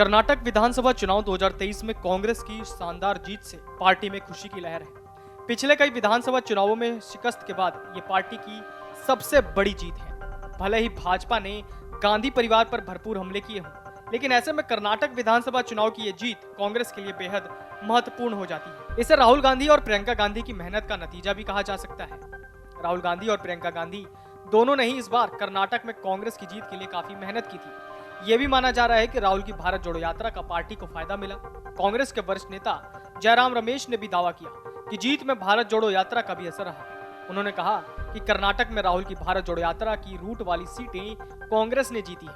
कर्नाटक विधानसभा चुनाव 2023 में कांग्रेस की शानदार जीत से पार्टी में खुशी की लहर है। पिछले कई विधानसभा चुनावों में शिकस्त के बाद ये पार्टी की सबसे बड़ी जीत है। भले ही भाजपा ने गांधी परिवार पर भरपूर हमले किए हों, लेकिन ऐसे में कर्नाटक विधानसभा चुनाव की ये जीत कांग्रेस के लिए बेहद महत्वपूर्ण हो जाती है। इसे राहुल गांधी और प्रियंका गांधी की मेहनत का नतीजा भी कहा जा सकता है। राहुल गांधी और प्रियंका गांधी दोनों ने ही इस बार कर्नाटक में कांग्रेस की जीत के लिए काफी मेहनत की थी। ये भी माना जा रहा है कि राहुल की भारत जोड़ो यात्रा का पार्टी को फायदा मिला। कांग्रेस के वरिष्ठ नेता जयराम रमेश ने भी दावा किया कि जीत में भारत जोड़ो यात्रा का भी असर रहा। उन्होंने कहा कि कर्नाटक में राहुल की भारत जोड़ो यात्रा की रूट वाली सीटें कांग्रेस ने जीती है।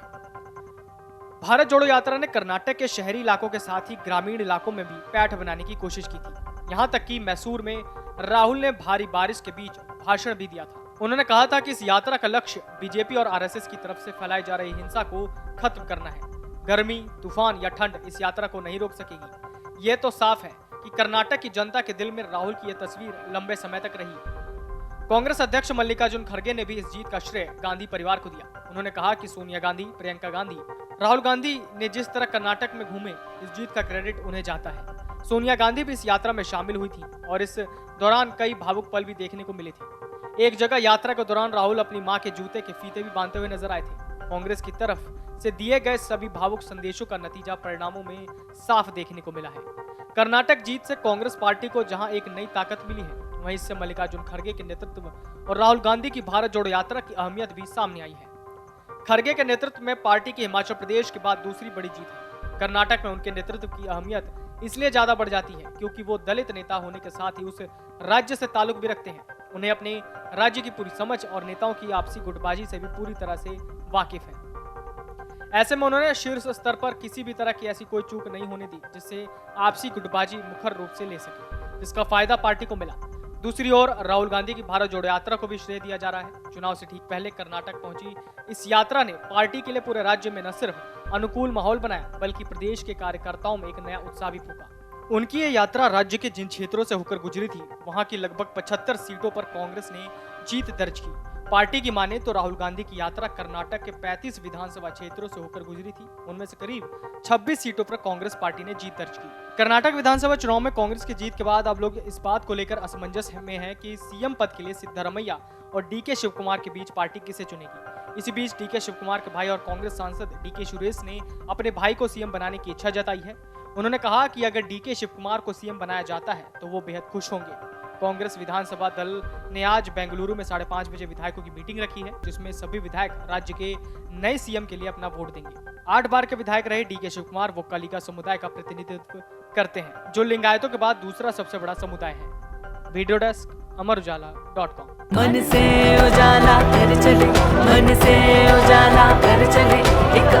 भारत जोड़ो यात्रा ने कर्नाटक के शहरी इलाकों के साथ ही ग्रामीण इलाकों में भी पैठ बनाने की कोशिश की थी। यहाँ तक कि मैसूर में राहुल ने भारी बारिश के बीच भाषण भी दिया था। उन्होंने कहा था कि इस यात्रा का लक्ष्य बीजेपी और आरएसएस की तरफ से फैलाई जा रही हिंसा को खत्म करना है। गर्मी, तूफान या ठंड इस यात्रा को नहीं रोक सकेगी। ये तो साफ है कि कर्नाटक की जनता के दिल में राहुल की यह तस्वीर लंबे समय तक रही। कांग्रेस अध्यक्ष मल्लिकार्जुन खड़गे ने भी इस जीत का श्रेय गांधी परिवार को दिया। उन्होंने कहा कि सोनिया गांधी, प्रियंका गांधी, राहुल गांधी ने जिस तरह कर्नाटक में घूमे, इस जीत का क्रेडिट उन्हें जाता है। सोनिया गांधी भी इस यात्रा में शामिल हुई थी और इस दौरान कई भावुक पल भी देखने को मिले थे। एक जगह यात्रा के दौरान राहुल अपनी मां के जूते के फीते भी बांधते हुए नजर आए थे। कांग्रेस की तरफ से दिए गए सभी भावुक संदेशों का नतीजा परिणामों में साफ देखने को मिला है। कर्नाटक जीत से कांग्रेस पार्टी को जहां एक नई ताकत मिली है, वहीं इससे मल्लिकार्जुन खड़गे के नेतृत्व और राहुल गांधी की भारत जोड़ो यात्रा की अहमियत भी सामने आई है। खड़गे के नेतृत्व में पार्टी की हिमाचल प्रदेश के बाद दूसरी बड़ी जीत है। कर्नाटक में उनके नेतृत्व की अहमियत इसलिए ज्यादा बढ़ जाती है क्योंकि वो दलित नेता होने के साथ ही उस राज्य से ताल्लुक भी रखते हैं। उन्हें अपने राज्य की पूरी समझ और नेताओं की आपसी गुटबाजी से भी पूरी तरह से वाकिफ है। ऐसे में उन्होंने शीर्ष स्तर पर किसी भी तरह की ऐसी कोई चूक नहीं होने दी जिससे आपसी गुटबाजी मुखर रूप से ले सके, जिसका फायदा पार्टी को मिला। दूसरी ओर राहुल गांधी की भारत जोड़ो यात्रा को भी श्रेय दिया जा रहा है। चुनाव से ठीक पहले कर्नाटक पहुंची इस यात्रा ने पार्टी के लिए पूरे राज्य में न सिर्फ अनुकूल माहौल बनाया, बल्कि प्रदेश के कार्यकर्ताओं में एक नया उत्साह भी फूंका। उनकी ये यात्रा राज्य के जिन क्षेत्रों से होकर गुजरी थी, वहां की लगभग 75 सीटों पर कांग्रेस ने जीत दर्ज की। पार्टी की माने तो राहुल गांधी की यात्रा कर्नाटक के 35 विधानसभा क्षेत्रों से होकर गुजरी थी। उनमें से करीब 26 सीटों पर कांग्रेस पार्टी ने जीत दर्ज की। कर्नाटक विधानसभा चुनाव में कांग्रेस की जीत के बाद अब लोग इस बात को लेकर असमंजस में हैं कि सीएम पद के लिए सिद्धरमैया और डीके शिवकुमार के बीच पार्टी किसे चुनेगी। इसी बीच डीके शिवकुमार के भाई और कांग्रेस सांसद डीके सुरेश ने अपने भाई को सीएम बनाने की इच्छा जताई है। उन्होंने कहा कि अगर डीके शिवकुमार को सीएम बनाया जाता है तो वो बेहद खुश होंगे। कांग्रेस विधानसभा दल ने आज बेंगलुरु में 5:30 बजे विधायकों की मीटिंग रखी है, जिसमें सभी विधायक राज्य के नए सीएम के लिए अपना वोट देंगे। 8 बार के विधायक रहे डीके शिवकुमार वो कलिका समुदाय का प्रतिनिधित्व करते हैं, जो लिंगायतों के बाद दूसरा सबसे बड़ा समुदाय है। वीडियो डेस्क अमरउजाला.com। मन से उजाला कर चले, मन से उजाला कर चले, एक